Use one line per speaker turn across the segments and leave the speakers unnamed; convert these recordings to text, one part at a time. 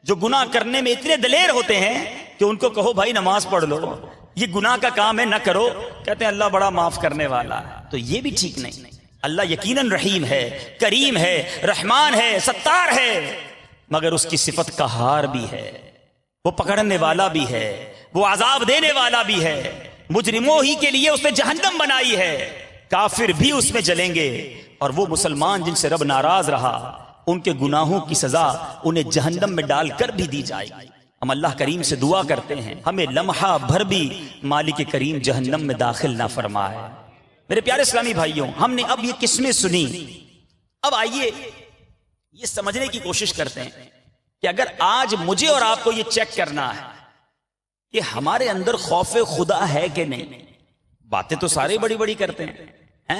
جو گناہ کرنے میں اتنے دلیر ہوتے ہیں کہ ان کو کہو بھائی نماز پڑھ لو، یہ گناہ کا کام ہے نہ کرو، کہتے ہیں اللہ بڑا معاف کرنے والا ہے. تو یہ بھی ٹھیک نہیں. اللہ یقیناً رحیم ہے، کریم ہے، رحمان ہے، ستار ہے، مگر اس کی صفت قہار بھی ہے، وہ پکڑنے والا بھی ہے، وہ عذاب دینے والا بھی ہے. مجرموں ہی کے لیے اس نے جہنم بنائی ہے، کافر بھی اس میں جلیں گے، اور وہ مسلمان جن سے رب ناراض رہا ان کے گناہوں کی سزا انہیں جہنم میں ڈال کر بھی دی جائے گی. ہم اللہ کریم سے دعا کرتے ہیں ہمیں لمحہ بھر بھی مالک کریم جہنم میں داخل نہ فرمائے. میرے پیارے اسلامی بھائیوں، ہم نے اب یہ قسمیں سنی. اب آئیے یہ سمجھنے کی کوشش کرتے ہیں کہ اگر آج مجھے اور آپ کو یہ چیک کرنا ہے کہ ہمارے اندر خوف خدا ہے کہ نہیں. باتیں تو سارے بڑی بڑی کرتے ہیں،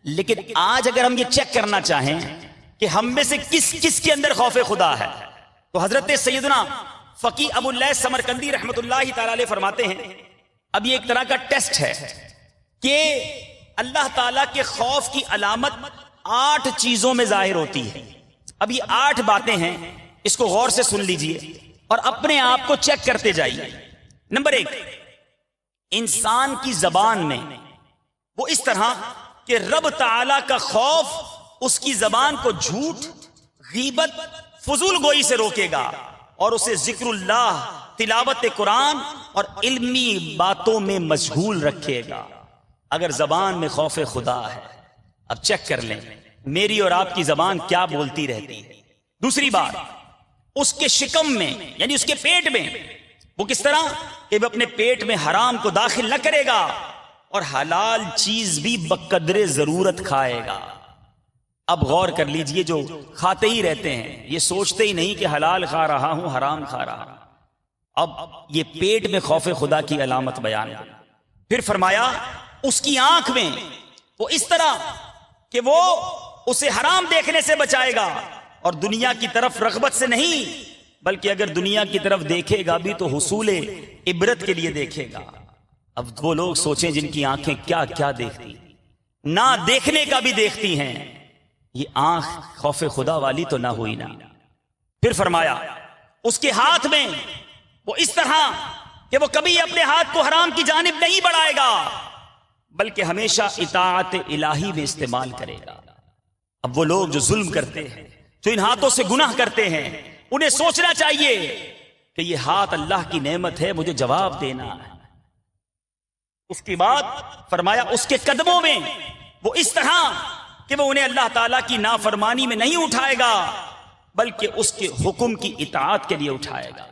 لیکن آج اگر ہم یہ چیک کرنا چاہیں کہ ہم میں سے کس کس کے اندر خوف خدا ہے، تو حضرت سیدنا فقی ابو اللیث سمرقندی رحمت اللہ تعالی علیہ فرماتے ہیں اب یہ ایک طرح کا ٹیسٹ ہے کہ اللہ تعالیٰ کے خوف کی علامت 8 چیزوں میں ظاہر ہوتی ہے. اب یہ 8 باتیں ہیں، اس کو غور سے سن لیجئے اور اپنے آپ کو چیک کرتے جائیے. نمبر 1، انسان کی زبان میں وہ اس طرح کہ رب تعالیٰ کا خوف اس کی زبان کو جھوٹ، غیبت، فضول گوئی سے روکے گا اور اسے ذکر اللہ، تلاوت قرآن اور علمی باتوں میں مشغول رکھے گا. اگر زبان میں خوف خدا ہے، اب چیک کر لیں میری اور آپ کی زبان کیا بولتی رہتی ہے. دوسری بات، اس کے شکم میں یعنی اس کے پیٹ میں وہ کس طرح کہ وہ اپنے پیٹ میں حرام کو داخل نہ کرے گا اور حلال چیز بھی بقدر ضرورت کھائے گا. اب غور کر لیجئے، جو کھاتے ہی رہتے ہیں یہ سوچتے ہی نہیں کہ حلال کھا رہا ہوں حرام کھا رہا ہوں. اب یہ پیٹ میں خوف خدا کی علامت بیان ہے. پھر فرمایا اس کی آنکھ میں وہ اس طرح کہ وہ اسے حرام دیکھنے سے بچائے گا اور دنیا کی طرف رغبت سے نہیں، بلکہ اگر دنیا کی طرف دیکھے گا بھی تو حصول عبرت کے لیے دیکھے گا. اب وہ لوگ سوچیں جن کی آنکھیں کیا کیا دیکھتی، نہ دیکھنے کا بھی دیکھتی ہیں، یہ آنکھ خوف خدا والی تو نہ ہوئی نا. پھر فرمایا اس کے ہاتھ میں وہ اس طرح کہ وہ کبھی اپنے ہاتھ کو حرام کی جانب نہیں بڑھائے گا بلکہ ہمیشہ اطاعت الہی میں استعمال کرے گا. اب وہ لوگ جو ظلم کرتے ہیں، جو ان ہاتھوں سے گناہ کرتے ہیں، انہیں سوچنا چاہیے کہ یہ ہاتھ اللہ کی نعمت ہے، مجھے جواب دینا ہے. اس کی بعد فرمایا اس کے قدموں میں وہ اس طرح کہ وہ انہیں اللہ تعالیٰ کی نافرمانی میں نہیں اٹھائے گا بلکہ اس کے حکم کی اطاعت کے لیے اٹھائے گا.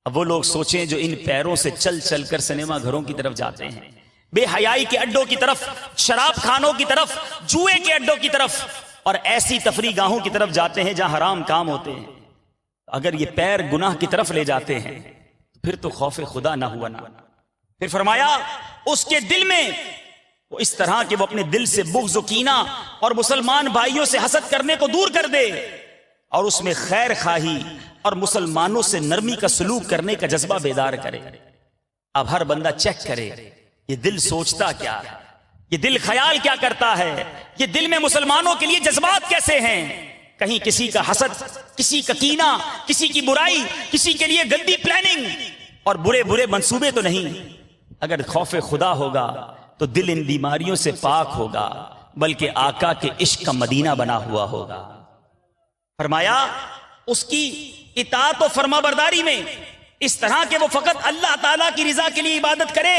اب وہ لوگ سوچیں جو ان پیروں سے چل چل کر سنیما گھروں کی طرف جاتے ہیں، بے حیائی کے اڈوں کی طرف، شراب خانوں کی طرف، جوئے کے اڈوں کی طرف اور ایسی تفریح گاہوں کی طرف جاتے ہیں جہاں حرام کام ہوتے ہیں. اگر یہ پیر گناہ کی طرف لے جاتے ہیں پھر تو خوف خدا نہ ہوا نا. پھر فرمایا اس کے دل میں وہ اس طرح کہ وہ اپنے دل سے بغض و کینہ اور مسلمان بھائیوں سے حسد کرنے کو دور کر دے اور اس میں خیر خواہی اور مسلمانوں سے نرمی کا سلوک کرنے کا جذبہ بیدار کرے. اب ہر بندہ چیک کرے یہ دل سوچتا کیا ہے، یہ دل خیال کیا کرتا ہے، یہ دل میں مسلمانوں کے لیے جذبات کیسے ہیں. کہیں کسی کا حسد، کسی کا کینہ، کسی کی برائی، کسی کے لیے گندی پلاننگ اور برے برے منصوبے تو نہیں. اگر خوف خدا ہوگا تو دل ان بیماریوں سے پاک ہوگا بلکہ آقا کے عشق کا مدینہ بنا ہوا ہوگا. فرمایا اس کی اطاعت و فرما برداری میں اس طرح کہ وہ فقط اللہ تعالیٰ کی رضا کے لیے عبادت کرے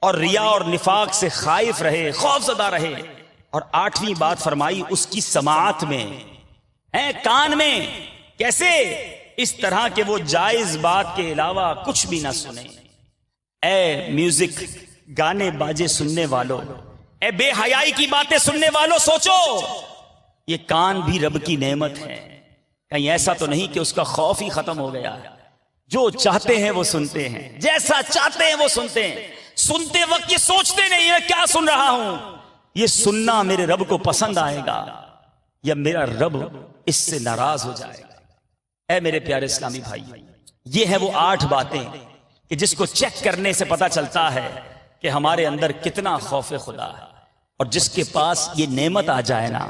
اور ریا اور نفاق سے خائف رہے، خوف زدہ رہے. اور 8ویں بات فرمائی اس کی سماعت میں ہے، کان میں. کیسے؟ اس طرح کہ وہ جائز بات کے علاوہ کچھ بھی نہ سنے. اے میوزک، گانے باجے سننے والوں، اے بے حیائی کی باتیں سننے والوں، سوچو یہ کان بھی رب کی نعمت ہے. کہیں ایسا تو نہیں کہ اس کا خوف ہی ختم ہو گیا ہے. جو چاہتے ہیں وہ سنتے ہیں، جیسا چاہتے ہیں وہ سنتے ہیں. سنتے وقت یہ سوچتے نہیں ہے کیا سن رہا ہوں، یہ سننا میرے رب کو پسند آئے گا یا میرا رب اس سے ناراض ہو جائے گا. اے میرے پیارے اسلامی بھائی، یہ ہے وہ 8 باتیں کہ جس کو چیک کرنے سے پتا چلتا ہے کہ ہمارے اندر کتنا خوف خدا ہے. اور جس کے پاس یہ نعمت آ جائے نا،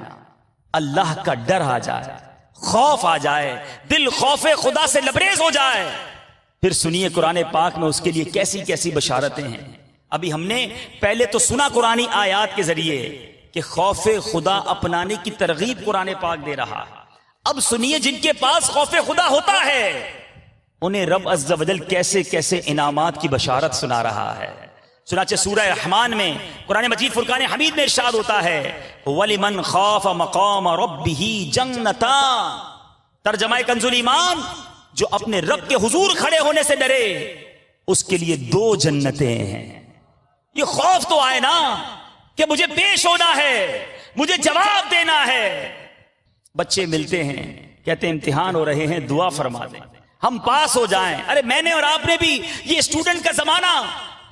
اللہ کا ڈر آ جائے، خوف آ جائے، دل خوف خدا سے لبریز ہو جائے، پھر سنیے قرآن پاک میں اس کے لیے کیسی کیسی بشارتیں ہیں۔ ابھی ہم نے پہلے تو سنا قرآنی آیات کے ذریعے کہ خوف خدا اپنانے کی ترغیب قرآن پاک دے رہا ہے، اب سنیے جن کے پاس خوف خدا ہوتا ہے انہیں رب عز و جل کیسے کیسے انعامات کی بشارت سنا رہا ہے۔ چنانچہ سورہ رحمان میں قرآن مجید فرقان حمید میں ارشاد ہوتا ہے وَلِمَنْ خَافَ مَقَامَ رَبِّهِ جَنَّتَانِ، ترجمہ کنز ایمان، جو اپنے رب کے حضور کھڑے ہونے سے ڈرے اس کے لیے 2 جنتیں ہیں۔ یہ خوف تو آئے نا کہ مجھے پیش ہونا ہے، مجھے جواب دینا ہے۔ بچے ملتے ہیں کہتے ہیں امتحان ہو رہے ہیں، دعا فرما دیں ہم پاس ہو جائیں۔ ارے میں نے اور آپ نے بھی یہ اسٹوڈنٹ کا زمانہ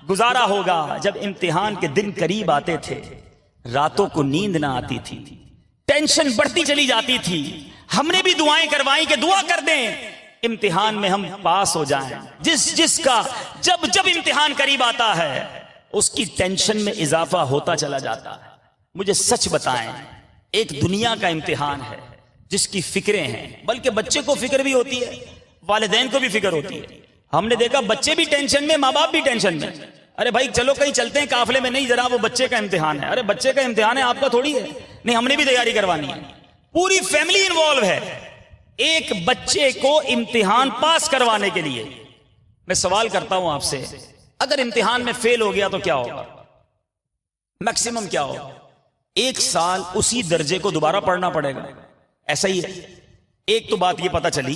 گزارا ہوگا جب امتحان کے دن قریب آتے تھے، راتوں کو نیند نہ آتی تھی، ٹینشن بڑھتی چلی جاتی تھی، ہم نے بھی دعائیں کروائیں کہ دعا کر دیں امتحان میں ہم پاس ہو جائیں۔ جس کا جب امتحان قریب آتا ہے اس کی ٹینشن میں اضافہ ہوتا چلا جاتا ہے۔ مجھے سچ بتائیں، ایک دنیا کا امتحان ہے جس کی فکریں ہیں، بلکہ بچے کو فکر بھی ہوتی ہے، والدین کو بھی فکر ہوتی ہے۔ ہم نے دیکھا بچے بھی ٹینشن میں، ماں باپ بھی ٹینشن میں۔ ارے بھائی چلو کہیں چلتے ہیں قافلے میں، نہیں جناب وہ بچے کا امتحان ہے۔ ارے بچے کا امتحان ہے، آپ کا تھوڑی ہے، نہیں ہم نے بھی تیاری کروانی ہے، پوری فیملی انوالو ہے ایک بچے کو امتحان پاس کروانے کے لیے۔ میں سوال کرتا ہوں آپ سے، اگر امتحان میں فیل ہو گیا تو کیا ہوگا؟ میکسیمم کیا ہوگا؟ 1 سال اسی درجے کو دوبارہ پڑھنا پڑے گا، ایسا ہی ہے۔ ایک تو بات یہ پتہ چلی،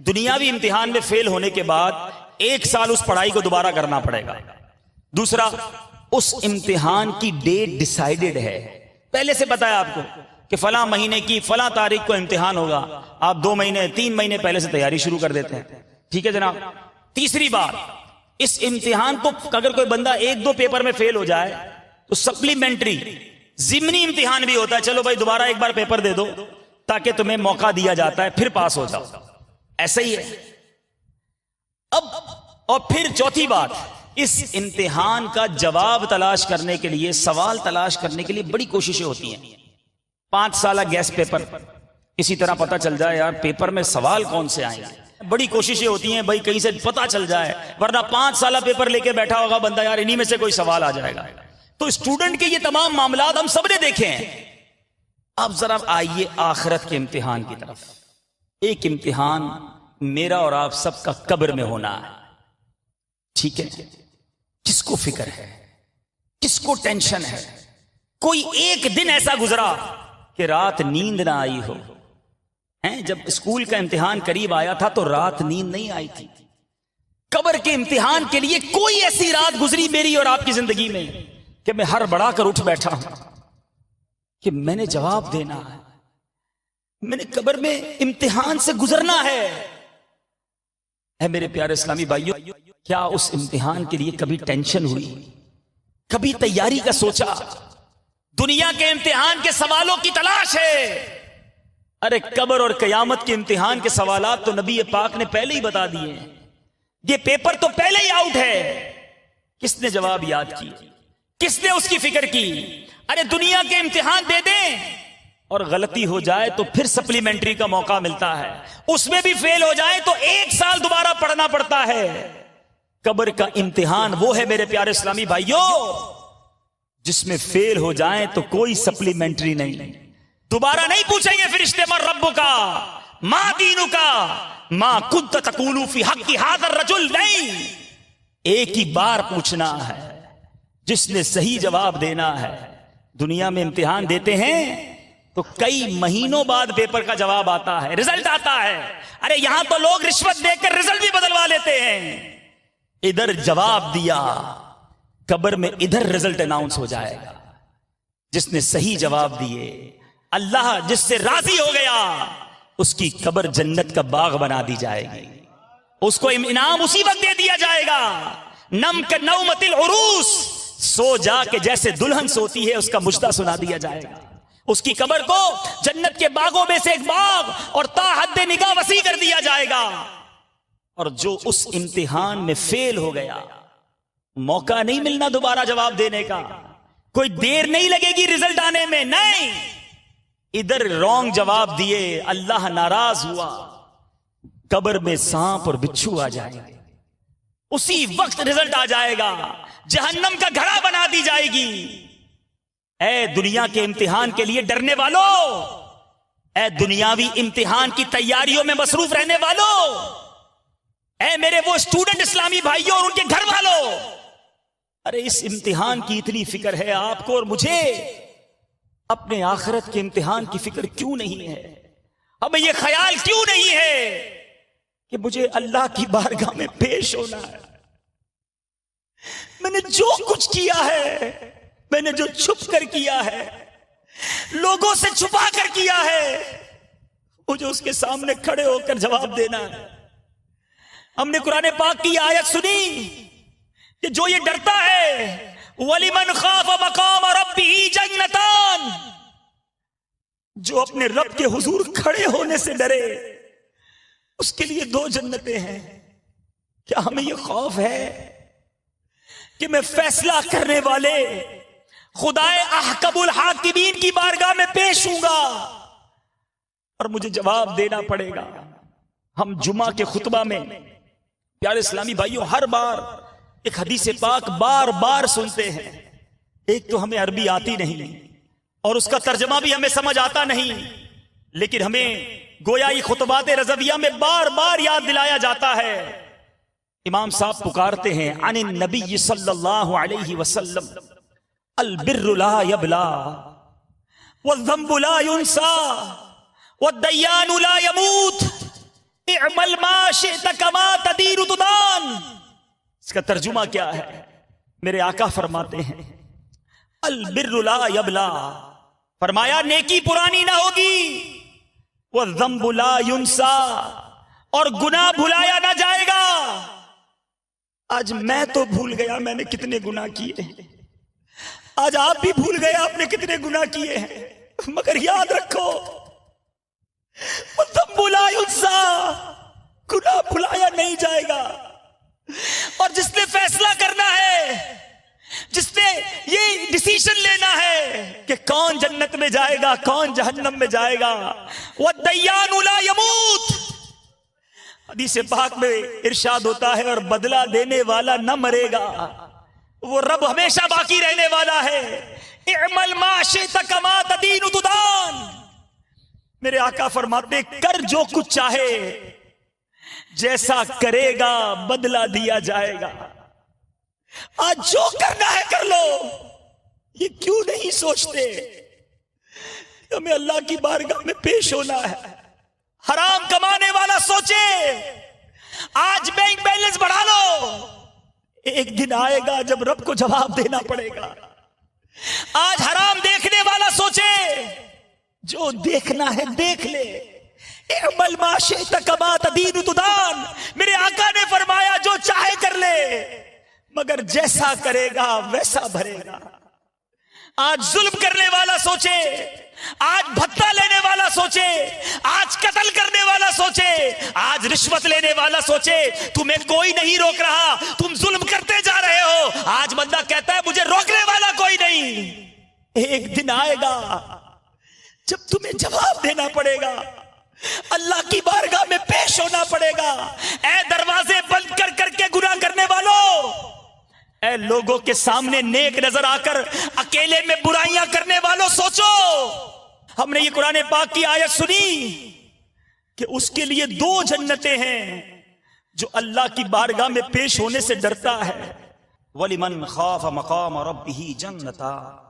دنیاوی امتحان میں فیل ہونے کے بعد 1 سال اس پڑھائی کو دوبارہ کرنا پڑے گا۔ دوسرا، اس امتحان کی ڈیٹ ڈیسائیڈڈ ہے، پہلے سے پتا ہے آپ کو کہ فلاں مہینے کی فلاں تاریخ کو امتحان ہوگا، آپ 2 مہینے 3 مہینے پہلے سے تیاری شروع کر دیتے ہیں، ٹھیک ہے جناب۔ تیسری بات، اس امتحان کو اگر کوئی بندہ 1-2 پیپر میں فیل ہو جائے تو سپلیمنٹری ضمنی امتحان بھی ہوتا ہے، چلو بھائی دوبارہ ایک بار پیپر دے دو تاکہ تمہیں موقع دیا جاتا ہے پھر پاس ہو جاؤ، ایسا ہی ہے۔ اب اور پھر چوتھی بات، اس امتحان کا جواب تلاش کرنے کے لیے، سوال تلاش کرنے کے لیے بڑی کوششیں ہوتی ہیں۔ 5 سالہ گیس پیپر، اسی طرح پتہ چل جائے یار پیپر میں سوال کون سے آئیں گے، بڑی کوششیں ہوتی ہیں بھائی کہیں سے پتہ چل جائے، ورنہ 5 سالہ پیپر لے کے بیٹھا ہوگا بندہ، یار انہی میں سے کوئی سوال آ جائے گا۔ تو اسٹوڈنٹ کے یہ تمام معاملات ہم سب نے دیکھے ہیں۔ اب ذرا آئیے آخرت کے امتحان کی طرف۔ ایک امتحان میرا اور آپ سب کا قبر میں ہونا ہے، ٹھیک ہے؟ کس کو فکر ہے، کس کو ٹینشن ہے؟ کوئی ایک دن ایسا گزرا کہ رات نیند نہ آئی ہو؟ جب اسکول کا امتحان قریب آیا تھا تو رات نیند نہیں آئی تھی۔ قبر کے امتحان کے لیے کوئی ایسی رات گزری میری اور آپ کی زندگی میں کہ میں ہر بڑا کر اٹھ بیٹھا ہوں کہ میں نے جواب دینا ہے، میں نے قبر میں امتحان سے گزرنا ہے۔ اے میرے پیارے اسلامی بھائیوں، کیا اس امتحان کے لیے کبھی ٹینشن ہوئی، کبھی تیاری کا سوچا؟ دنیا کے امتحان کے سوالوں کی تلاش ہے، ارے قبر اور قیامت کے امتحان کے سوالات تو نبی پاک نے پہلے ہی بتا دیے ہیں۔ یہ پیپر تو پہلے ہی آؤٹ ہے، کس نے جواب یاد کی، کس نے اس کی فکر کی؟ ارے دنیا کے امتحان دے دیں اور غلطی ہو جائے تو پھر سپلیمنٹری کا موقع ملتا ہے، اس میں بھی فیل ہو جائے تو 1 سال دوبارہ پڑھنا پڑتا ہے۔ قبر کا امتحان وہ ہے میرے پیارے اسلامی بھائیوں جس میں فیل ہو جائیں تو کوئی سپلیمنٹری نہیں، دوبارہ نہیں پوچھیں گے فرشتے من ربک کا، ما دینک کا، ما کنت تقول فی حق ھذا الرجل، نہیں، ایک ہی بار پوچھنا ہے، جس نے صحیح جواب دینا ہے۔ دنیا میں امتحان دیتے ہیں تو کئی مہینوں بعد پیپر کا جواب آتا ہے، رزلٹ آتا ہے۔ ارے یہاں تو لوگ رشوت دے کر رزلٹ بھی بدلوا لیتے ہیں، ادھر جواب دیا، قبر میں ادھر رزلٹ اناؤنس ہو جائے گا۔ جس نے صحیح جواب دیے، اللہ جس سے راضی ہو گیا، اس کی قبر جنت کا باغ بنا دی جائے گی، اس کو انعام اسی وقت دے دیا جائے گا۔ نم کا نومت العروس، سو جا کے جیسے دلہن سوتی ہے اس کا مجدہ سنا دیا جائے گا۔ اس کی قبر کو جنت کے باغوں میں سے ایک باغ اور تا حد نگاہ وسیع کر دیا جائے گا۔ اور جو اس امتحان میں فیل ہو گیا، موقع نہیں ملنا دوبارہ جواب دینے کا، کوئی دیر نہیں لگے گی رزلٹ آنے میں، نہیں، ادھر رونگ جواب دیے، اللہ ناراض ہوا، قبر میں سانپ اور بچھو آ جائیں گے، اسی وقت رزلٹ آ جائے گا، جہنم کا گھڑا بنا دی جائے گی۔ اے دنیا کے امتحان کے لیے ڈرنے والوں، اے دنیاوی امتحان کی تیاریوں میں مصروف رہنے والوں، اے میرے وہ اسٹوڈنٹ اسلامی بھائیوں اور ان کے گھر والوں، ارے اس امتحان کی اتنی فکر ہے آپ کو اور مجھے، اپنے آخرت کے امتحان کی فکر کیوں نہیں ہے؟ ہمیں یہ خیال کیوں نہیں ہے کہ مجھے اللہ کی بارگاہ میں پیش ہونا ہے؟ میں نے جو کچھ کیا ہے، میں نے جو چھپ کر کیا ہے، لوگوں سے چھپا کر کیا ہے، مجھے اس کے سامنے کھڑے ہو کر جواب دینا ہے۔ ہم نے قرآن پاک کی آیت سنی کہ جو یہ ڈرتا ہے وَلِمَنْ خَافَ مَقَامَ رَبِّهِ جَنَّتَانِ، جو اپنے رب کے حضور کھڑے ہونے سے ڈرے اس کے لیے 2 جنتیں ہیں۔ کیا ہمیں یہ خوف ہے کہ میں فیصلہ کرنے والے خدائے احکم الحاکمین کی بارگاہ میں پیش ہوں گا اور مجھے جواب دینا پڑے گا؟ ہم جمعہ کے خطبہ میں پیارے اسلامی بھائیوں ہر بار ایک حدیث پاک بار بار سنتے ہیں۔ ایک تو ہمیں عربی آتی نہیں اور اس کا ترجمہ بھی ہمیں سمجھ آتا نہیں، لیکن ہمیں گویا یہ خطبات رضویہ میں بار بار یاد دلایا جاتا ہے۔ امام صاحب پکارتے ہیں عن النبی صلی اللہ علیہ وسلم البر لا یبلا والذنب لا ینسا والدیان لا یموت اعمل ما شئت کما تدین تدان۔ اس کا ترجمہ کیا ہے؟ میرے آقا فرماتے ہیں البر لا یبلا، فرمایا نیکی پرانی نہ ہوگی، والذنب لا ینسا، اور گناہ بھلایا نہ جائے گا۔ آج میں تو بھول گیا میں نے کتنے گناہ کیے ہیں، آج آپ بھی بھول گئے آپ نے کتنے گناہ کیے ہیں، مگر یاد رکھو والذنب لا ینسا، گناہ بھلایا نہیں جائے گا۔ اور جس نے فیصلہ کرنا ہے، جس نے یہ ڈیسیژن لینا ہے کہ کون جنت میں جائے گا کون جہنم میں جائے گا، والدیان لا یموت، حدیث پاک میں ارشاد ہوتا ہے اور بدلہ دینے والا نہ مرے گا، وہ رب ہمیشہ باقی رہنے والا ہے۔ اعمل ما شئت کما تدین تدان، میرے آقا فرماتے کر جو کچھ چاہے، جیسا کرے گا بدلہ دیا جائے گا۔ آج جو کرنا ہے کر لو، یہ کیوں نہیں سوچتے ہمیں اللہ کی بارگاہ میں پیش ہونا ہے؟ حرام کمانے والا سوچے آج بینک بیلنس بڑھا لو، ایک دن آئے گا جب رب کو جواب دینا پڑے گا۔ آج حرام دیکھنے والا سوچے جو دیکھنا ہے دیکھ لے، اعمل ما شئت کما تدین تدان، میرے آقا نے فرمایا جو چاہے کر لے مگر جیسا کرے گا ویسا بھرے گا۔ آج ظلم کرنے والا سوچے، آج بھتہ لینے والا سوچے، آج قتل کرنے والا سوچے، آج رشوت لینے والا سوچے تمہیں کوئی نہیں روک رہا، تم ظلم کرتے جا رہے ہو، آج بندہ کہتا ہے مجھے روکنے والا کوئی نہیں۔ ایک دن آئے گا جب تمہیں جواب دینا پڑے گا، اللہ کی بارگاہ میں پیش ہونا پڑے گا۔ اے دروازے بند کر کر کے گناہ کرنے والوں، اے لوگوں کے سامنے نیک نظر آ کر اکیلے میں برائیاں کرنے والوں، سوچو ہم نے یہ قرآن پاک کی آیت سنی کہ اس کے لیے 2 جنتیں ہیں جو اللہ کی بارگاہ میں پیش ہونے سے ڈرتا ہے۔ وَلِمَنْ خَافَ مَقَامَ رَبِّهِ جَنَّتَانِ،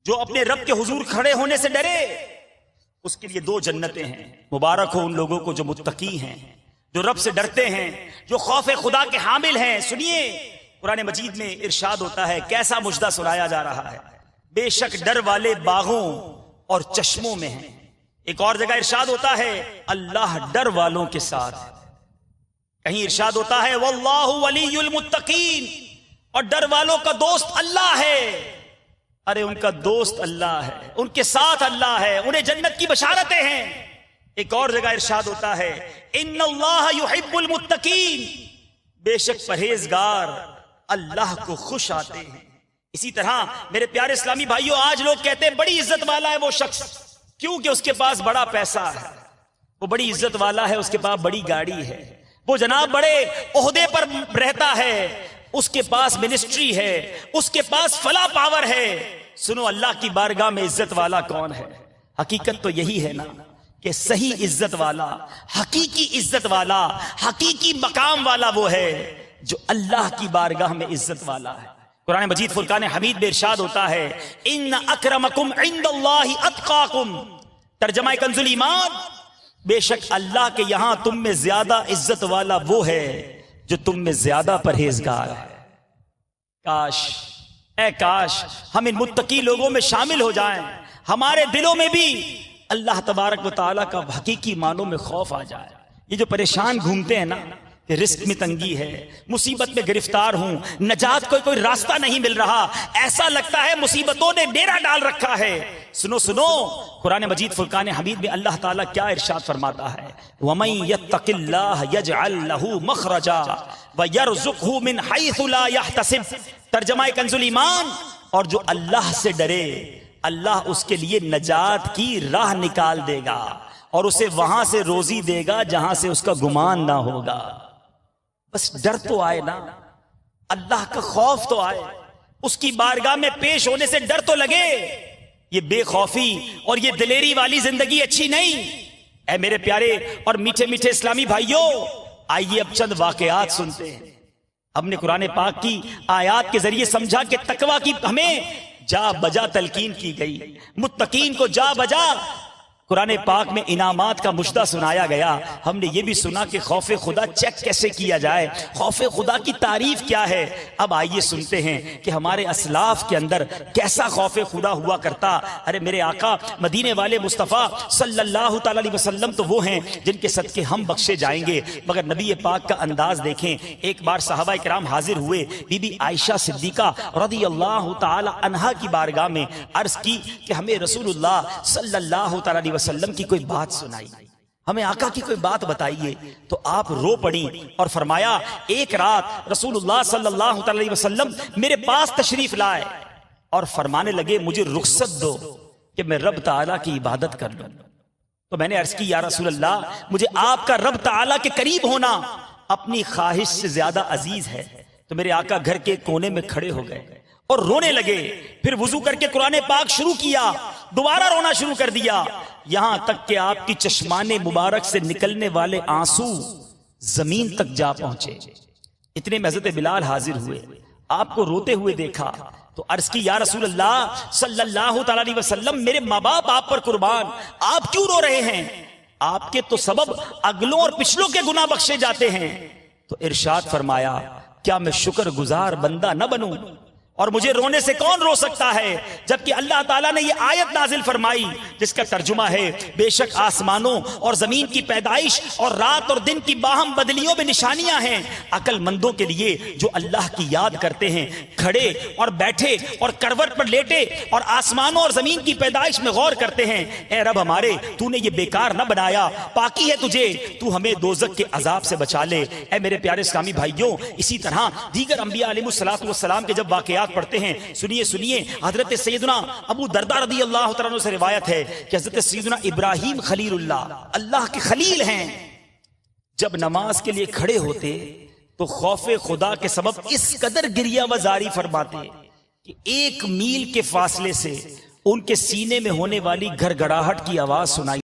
جو اپنے رب کے حضور کھڑے ہونے سے ڈرے اس کے لیے 2 جنتیں ہیں۔ مبارک ہو ان لوگوں کو جو متقی ہیں، جو رب سے ڈرتے ہیں، جو خوف خدا کے حامل ہیں۔ سنیے قرآن مجید میں ارشاد ہوتا ہے، کیسا مجدہ سنایا جا رہا ہے، بے شک ڈر والے باغوں اور چشموں میں ہیں۔ ایک اور جگہ ارشاد ہوتا ہے اللہ ڈر والوں کے ساتھ، کہیں ارشاد ہوتا ہے واللہ ولی المتقین، اور ڈر والوں کا دوست اللہ ہے۔ ارے ان کا دوست اللہ ہے، ان کے ساتھ اللہ ہے، انہیں جنت کی بشارتیں ہیں۔ ایک اور جگہ ارشاد ہوتا ہے ان اللہ یحب المتقین، بے شک پرہیزگار اللہ کو خوش آتے ہیں۔ اسی طرح میرے پیارے اسلامی بھائیوں، آج لوگ کہتے ہیں بڑی عزت والا ہے وہ شخص، کیونکہ اس کے پاس بڑا پیسہ ہے، وہ بڑی عزت والا ہے، اس کے پاس بڑی گاڑی ہے، وہ جناب بڑے عہدے پر رہتا ہے، اس کے پاس منسٹری ہے، اس کے پاس فلاں پاور ہے۔ سنو، اللہ کی بارگاہ میں عزت والا کون ہے؟ حقیقت تو یہی ہے نا کہ صحیح عزت والا، حقیقی عزت والا، حقیقی مقام والا وہ ہے جو اللہ کی بارگاہ میں عزت والا ہے۔ قرآن مجید فرقان حمید میں ارشاد ہوتا ہے، ان اکرمکم عند اللہ اتقاکم، ترجمہ کنز الایمان، بے شک اللہ کے یہاں تم میں زیادہ عزت والا وہ ہے جو تم میں زیادہ پرہیزگار ہے۔ کاش، اے کاش ہم ان متقی لوگوں میں شامل ہو جائیں، ہمارے دلوں میں بھی اللہ تبارک و تعالیٰ کا حقیقی معنوں میں خوف آ جائے۔ یہ جو پریشان گھومتے ہیں نا کہ رزق میں تنگی ہے، مصیبت میں گرفتار ہوں، نجات کو کوئی راستہ نہیں مل رہا، ایسا لگتا ہے مصیبتوں نے ڈیرا ڈال رکھا ہے۔ سنو سنو، قرآن مجید فرقان حمید میں اللہ تعالیٰ کیا ارشاد فرماتا ہے، وَمَن يَتَّقِ اللَّهَ يَجْعَل لَّهُ مَخْرَجًا وَيَرْزُقْهُ مِنْ حَيْثُ لَا يَحْتَسِبُ، ترجمہ کنز الایمان، اور جو اللہ سے ڈرے اللہ اس کے لیے نجات کی راہ نکال دے گا اور اسے وہاں سے روزی دے گا جہاں سے اس کا گمان نہ ہوگا۔ بس ڈر تو آئے نا، اللہ کا خوف تو آئے، اس کی بارگاہ میں پیش ہونے سے ڈر تو لگے۔ یہ بے خوفی اور یہ دلیری والی زندگی اچھی نہیں۔ اے میرے پیارے اور میٹھے میٹھے اسلامی بھائیوں، آئیے اب چند واقعات سنتے ہیں۔ ہم نے قرآن پاک کی آیات کے ذریعے سمجھا کہ تقویٰ کی ہمیں جا بجا تلقین کی گئی، متقین کو جا بجا قرآن پاک میں انعامات کا مشدہ سنایا گیا۔ ہم نے یہ بھی سنا کہ خوف خدا چیک کیسے کیا جائے، خوف خدا کی تعریف کیا ہے۔ اب آئیے سنتے ہیں کہ ہمارے اسلاف کے اندر کیسا خوف خدا ہوا کرتا۔ ارے میرے آقا مدینے والے مصطفیٰ صلی اللہ تعالی علیہ وسلم تو وہ ہیں جن کے صدقے ہم بخشے جائیں گے، مگر نبی پاک کا انداز دیکھیں۔ ایک بار صحابہ کرام حاضر ہوئے، بی بی عائشہ صدیقہ رضی اللہ تعالی عنہا کی بارگاہ میں، عرض کی کہ ہمیں رسول اللہ صلی اللہ تعالی علیہ وسلم کی کوئی بات سنائی، ہمیں آقا کی کوئی بات بتائیے۔ تو آپ رو پڑی اور فرمایا، ایک رات رسول اللہ صلی اللہ علیہ وسلم میرے پاس تشریف لائے اور فرمانے لگے، مجھے رخصت دو کہ میں رب تعالیٰ کی عبادت کر لوں۔ تو میں نے عرض کی، یا رسول اللہ، مجھے آپ کا رب تعالیٰ کے قریب ہونا اپنی خواہش سے زیادہ عزیز ہے۔ تو میرے آقا گھر کے کونے میں کھڑے ہو گئے اور رونے لگے، پھر وضو کر کے قرآن پاک شروع کیا، دوبارہ رونا شروع کر دیا، یہاں تک کہ آپ کی چشمان مبارک سے نکلنے والے آنسو زمین تک جا پہنچے۔ اتنے میں حضرت بلال حاضر ہوئے، آپ کو روتے ہوئے دیکھا تو عرض کی، یا رسول اللہ صلی اللہ تعالی علیہ وسلم، میرے ماں باپ آپ پر قربان، آپ کیوں رو رہے ہیں؟ آپ کے تو سبب اگلوں اور پچھلوں کے گناہ بخشے جاتے ہیں۔ تو ارشاد فرمایا، کیا میں شکر گزار بندہ نہ بنوں؟ اور مجھے رونے سے کون رو سکتا ہے، جبکہ اللہ تعالیٰ نے یہ آیت نازل فرمائی جس کا ترجمہ ہے، بے شک آسمانوں اور زمین کی پیدائش اور رات اور دن کی باہم بدلیوں میں نشانیاں ہیں عقل مندوں کے لیے جو اللہ کی یاد کرتے ہیں، کھڑے اور بیٹھے اور کروٹ پر لیٹے اور آسمانوں اور زمین کی پیدائش میں غور کرتے ہیں۔ اے رب ہمارے، تو نے یہ بیکار نہ بنایا، پاکی ہے تجھے، تو ہمیں دوزخ کے عذاب سے بچا لے۔ اے میرے پیارے اسلامی بھائیوں، اسی طرح دیگر انبیاء علیہ الصلوۃ والسلام کے جب واقعات پڑھتے ہیں، سنیے سنیے، حضرت سیدنا ابو درداء رضی اللہ تعالیٰ عنہ سے روایت ہے کہ حضرت سیدنا ابراہیم خلیل اللہ کے خلیل ہیں، جب نماز کے لیے کھڑے ہوتے تو خوف خدا کے سبب اس قدر گریہ وزاری فرماتے کہ 1 میل کے فاصلے سے ان کے سینے میں ہونے والی گھڑگھڑاہٹ کی آواز سنائی